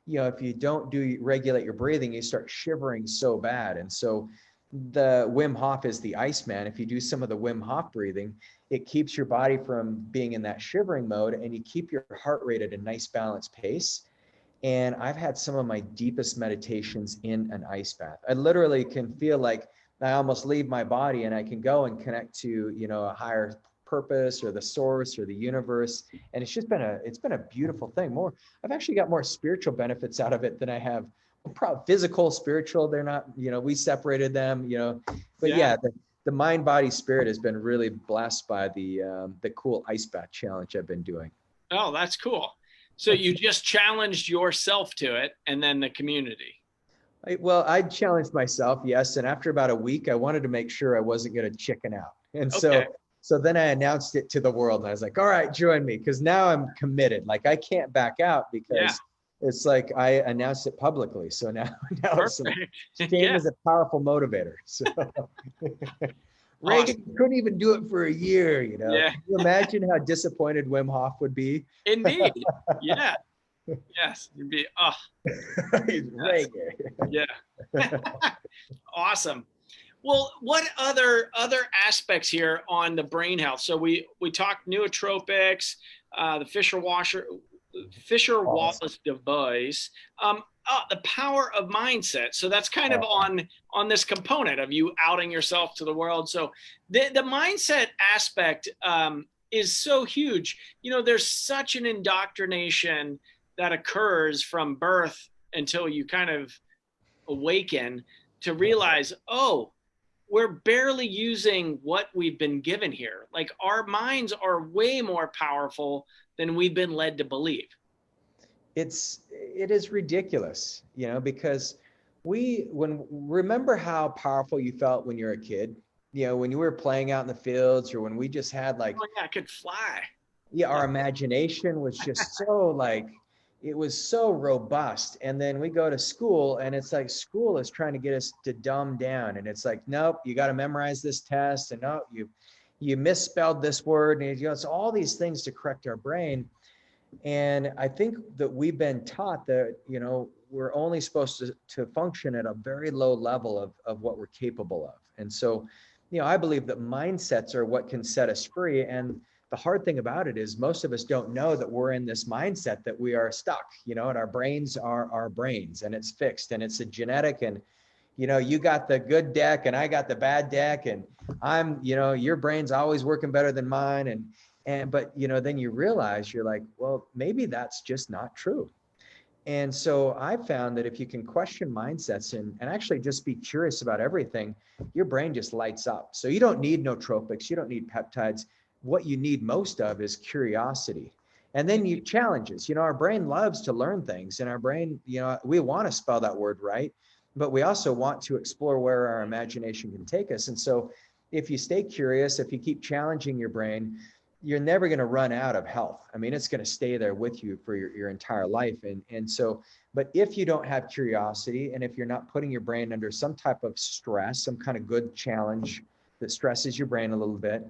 if you don't regulate your breathing, you start shivering so bad. And so the Wim Hof is the Iceman. If you do some of the Wim Hof breathing, it keeps your body from being in that shivering mode, and you keep your heart rate at a nice balanced pace. And I've had some of my deepest meditations in an ice bath. I literally can feel like I almost leave my body and I can go and connect to, a higher purpose or the source or the universe. And it's been a beautiful thing. I've actually got more spiritual benefits out of it than I have physical, spiritual. They're not, we separated them, but the mind, body, spirit has been really blessed by the cool ice bath challenge I've been doing. Oh, that's cool. So you just challenged yourself to it, and then the community. I challenged myself, yes. And after about a week, I wanted to make sure I wasn't going to chicken out. And so then I announced it to the world, and I was like, all right, join me. Because now I'm committed. Like I can't back out because it's like I announced it publicly. So now Perfect. shame is a powerful motivator. So Reagan couldn't even do it for a year, you know. Yeah. Can you imagine how disappointed Wim Hof would be? Indeed. Yeah. Yes. You'd be, Reagan. Yeah. Awesome. Well, what other aspects here on the brain health? So we talked nootropics, the Fisher Wallace device, the power of mindset. So that's kind of on this component of you outing yourself to the world. So the mindset aspect is so huge. You know, there's such an indoctrination that occurs from birth until you kind of awaken to realize, oh, we're barely using what we've been given here. Like, our minds are way more powerful than we've been led to believe. It is ridiculous, you know, because remember how powerful you felt when you're a kid, you know, when you were playing out in the fields, or when we just had like, oh, yeah, I could fly. Yeah, our imagination was just so like, it was so robust. And then we go to school and it's like school is trying to get us to dumb down. And it's like, nope, you got to memorize this test. And no, you misspelled this word. And you know, it's all these things to correct our brain. And I think that we've been taught that, you know, we're only supposed to function at a very low level of what we're capable of. And so, you know, I believe that mindsets are what can set us free. And the hard thing about it is most of us don't know that we're in this mindset that we are stuck, you know, and our brains are our brains, and it's fixed, and it's a genetic, and, you know, you got the good deck and I got the bad deck, and I'm, you know, your brain's always working better than mine. But, you know, then you realize you're like, well, maybe that's just not true. And so I found that if you can question mindsets and actually just be curious about everything, your brain just lights up. So you don't need nootropics, you don't need peptides. What you need most of is curiosity. And then you challenges. You know, our brain loves to learn things, and our brain, you know, we want to spell that word right, but we also want to explore where our imagination can take us. And so if you stay curious, if you keep challenging your brain, you're never going to run out of health. I mean, it's going to stay there with you for your entire life. And so, but if you don't have curiosity, and if you're not putting your brain under some type of stress, some kind of good challenge that stresses your brain a little bit,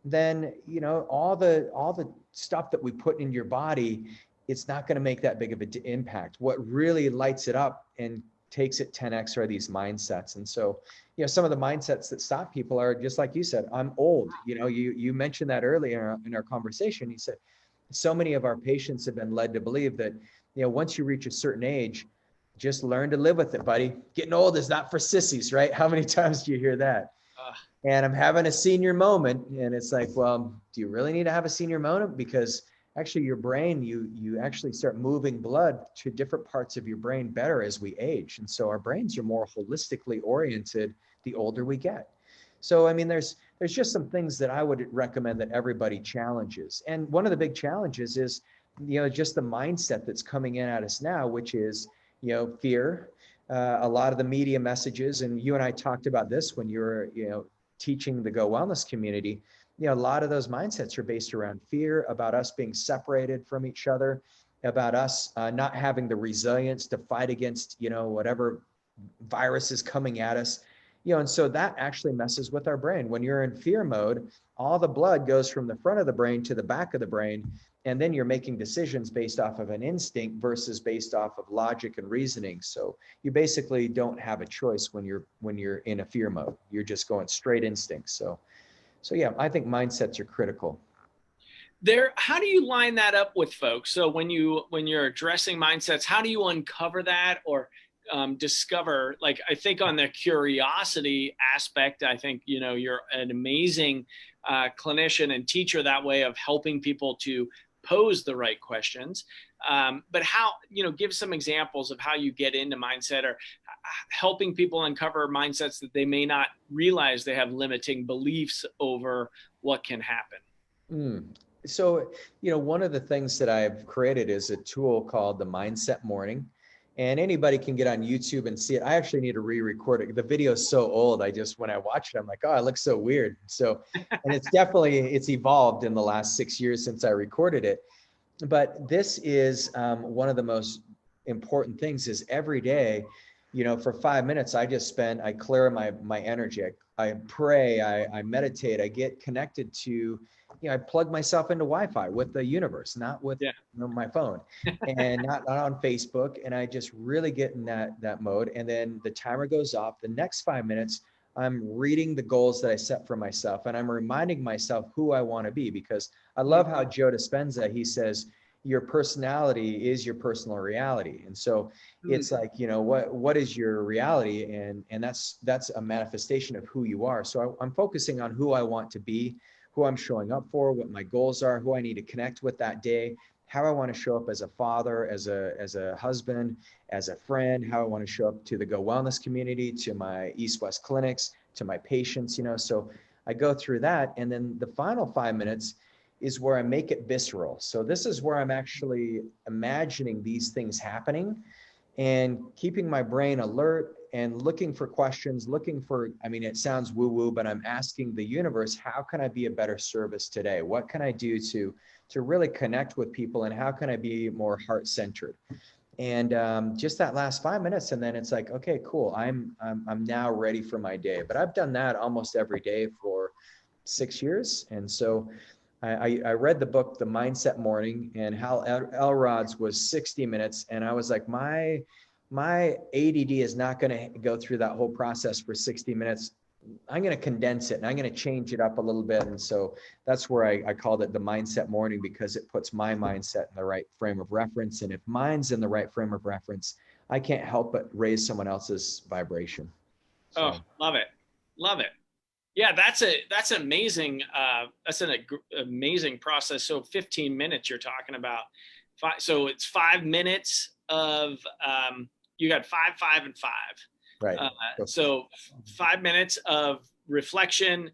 then, you know, all the stuff that we put in your body, it's not going to make that big of an impact. What really lights it up and takes it 10x are these mindsets. And so, you know, some of the mindsets that stop people are just like you said, I'm old. You know, you mentioned that earlier in our conversation. You said so many of our patients have been led to believe that, you know, once you reach a certain age, just learn to live with it, buddy. Getting old is not for sissies, right? How many times do you hear that? And I'm having a senior moment, and it's like, well, do you really need to have a senior moment? Because actually your brain, you actually start moving blood to different parts of your brain better as we age. And so our brains are more holistically oriented the older we get. So, I mean, there's just some things that I would recommend that everybody challenges. And one of the big challenges is, you know, just the mindset that's coming in at us now, which is, you know, fear. A lot of the media messages, and you and I talked about this when you were, you know, teaching the Go Wellness community, you know, a lot of those mindsets are based around fear, about us being separated from each other, about us not having the resilience to fight against, you know, whatever virus is coming at us, you know, and so that actually messes with our brain. When you're in fear mode, all the blood goes from the front of the brain to the back of the brain, and then you're making decisions based off of an instinct versus based off of logic and reasoning. So you basically don't have a choice when you're in a fear mode. You're just going straight instinct. So yeah, I think mindsets are critical. How do you line that up with folks? So when you're addressing mindsets, how do you uncover that or discover? Like, I think on the curiosity aspect, I think, you know, you're an amazing clinician and teacher that way of helping people to pose the right questions. But how, you know, give some examples of how you get into mindset, or helping people uncover mindsets that they may not realize they have limiting beliefs over what can happen. So, you know, one of the things that I've created is a tool called the Mindset Morning, and anybody can get on YouTube and see it. I actually need to re-record it. The video is so old. When I watch it, I'm like, oh, it looks so weird. So, and it's evolved in the last 6 years since I recorded it. But this is one of the most important things is every day, you know, for 5 minutes, I clear my energy. I pray, I meditate, I get connected to, you know, I plug myself into Wi-Fi with the universe, not with my phone and not on Facebook. And I just really get in that mode. And then the timer goes off. The next 5 minutes, I'm reading the goals that I set for myself, and I'm reminding myself who I want to be, because I love how Joe Dispenza, he says, your personality is your personal reality. And so it's like, you know, what is your reality? And that's a manifestation of who you are. So I'm focusing on who I want to be, who I'm showing up for, what my goals are, who I need to connect with that day, how I want to show up as a father, as a husband, as a friend, how I want to show up to the Go Wellness community, to my East-West clinics, to my patients, you know. So I go through that. And then the final 5 minutes is where I make it visceral. So this is where I'm actually imagining these things happening and keeping my brain alert and looking for questions, I mean, it sounds woo-woo, but I'm asking the universe, how can I be a better service today? What can I do to really connect with people, and how can I be more heart-centered? And just that last 5 minutes, and then it's like, okay, cool. I'm now ready for my day. But I've done that almost every day for 6 years. And so I read the book, The Mindset Morning, and Hal Elrod's was 60 minutes. And I was like, my ADD is not going to go through that whole process for 60 minutes. I'm going to condense it, and I'm going to change it up a little bit. And so that's where I called it The Mindset Morning, because it puts my mindset in the right frame of reference. And if mine's in the right frame of reference, I can't help but raise someone else's vibration. So. Oh, love it. Love it. Yeah, that's amazing. That's an amazing process. So 15 minutes you're talking about. So it's 5 minutes of, you got 5, 5, and 5. Right. So 5 minutes of reflection,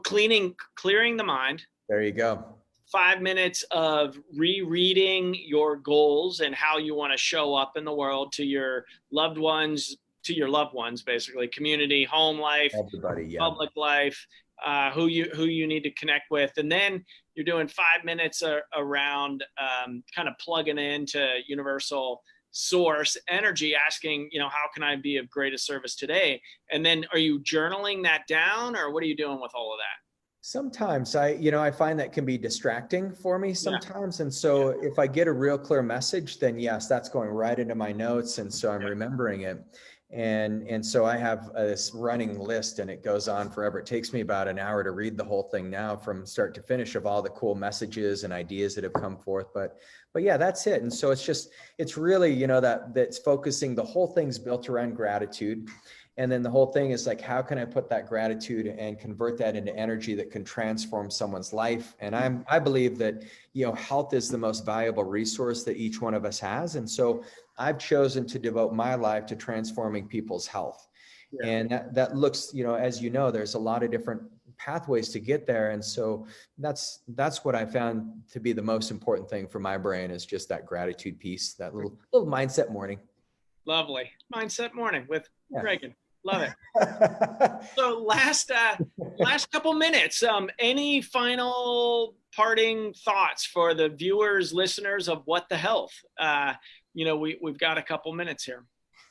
clearing the mind. There you go. 5 minutes of rereading your goals and how you want to show up in the world to your loved ones, basically community, home life, everybody, yeah. Public life, who you need to connect with. And then you're doing 5 minutes around kind of plugging into universal source energy, asking, you know, how can I be of greatest service today? And then are you journaling that down, or what are you doing with all of that? Sometimes I find that can be distracting for me sometimes. Yeah. And so if I get a real clear message, then yes, that's going right into my notes. And so I'm remembering it. And so I have this running list, and it goes on forever. It takes me about an hour to read the whole thing now from start to finish, of all the cool messages and ideas that have come forth. But yeah, that's it. And so it's really, you know, that's focusing. The whole thing's built around gratitude. And then the whole thing is like, how can I put that gratitude and convert that into energy that can transform someone's life? And I believe that, you know, health is the most valuable resource that each one of us has. And so I've chosen to devote my life to transforming people's health. Yeah. And that looks, you know, as you know, there's a lot of different pathways to get there. And so that's what I found to be the most important thing for my brain, is just that gratitude piece, that little mindset morning. Lovely. Mindset morning with Regan. Love it. So last couple minutes, any final parting thoughts for the viewers, listeners of What the Health? You know, we've got a couple minutes here.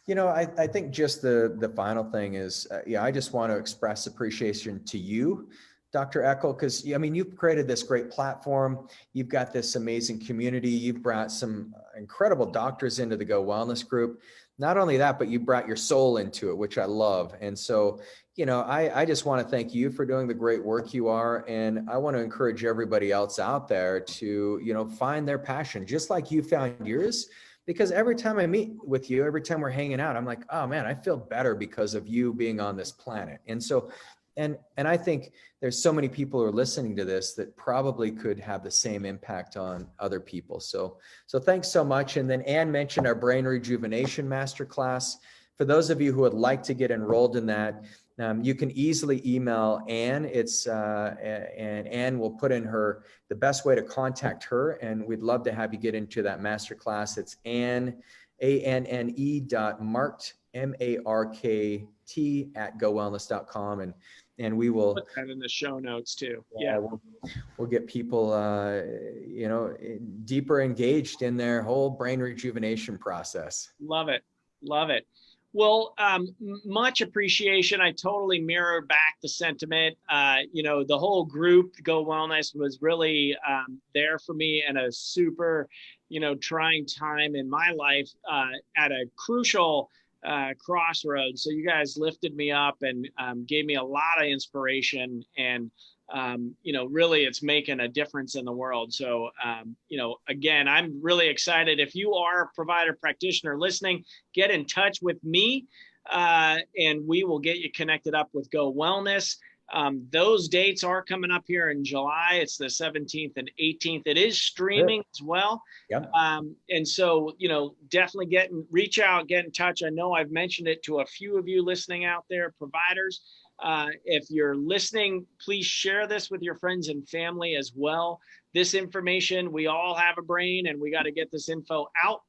You know, I think just the final thing is, I just want to express appreciation to you, Dr. Eckel, because I mean, you've created this great platform. You've got this amazing community. You've brought some incredible doctors into the Go Wellness group. Not only that, but you brought your soul into it, which I love. And so, you know, I just want to thank you for doing the great work you are. And I want to encourage everybody else out there to, you know, find their passion, just like you found yours. Because every time I meet with you, every time we're hanging out, I'm like, oh man, I feel better because of you being on this planet. And so, and I think there's so many people who are listening to this that probably could have the same impact on other people. So thanks so much. And then Anne mentioned our Brain Rejuvenation Masterclass. For those of you who would like to get enrolled in that, you can easily email Anne. And Anne will put in the best way to contact her. And we'd love to have you get into that masterclass. It's Anne, ANNE.marked markt@gowellness.com, and we will put that in the show notes too. We'll get people, deeper engaged in their whole brain rejuvenation process. Love it. Well, much appreciation. I totally mirror back the sentiment. The whole group, Go Wellness, was really there for me in a super, trying time in my life at a crucial crossroads. So you guys lifted me up and gave me a lot of inspiration, and really it's making a difference in the world. So, again, I'm really excited. If you are a provider practitioner listening, get in touch with me and we will get you connected up with Go Wellness. Those dates are coming up here in July. It's the 17th and 18th. It is streaming as well. Yep. And so, definitely reach out, get in touch. I know I've mentioned it to a few of you listening out there, providers. If you're listening, please share this with your friends and family as well. This information, we all have a brain, and we got to get this info out.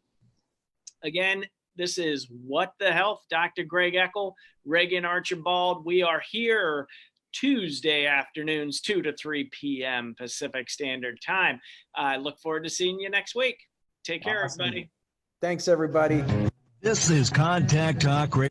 Again, this is What the Health, Dr. Greg Eckel, Regan Archibald. We are here Tuesday afternoons, 2 to 3 p.m. Pacific Standard Time. I look forward to seeing you next week. Take care, everybody. Thanks, everybody. This is Contact Talk Radio.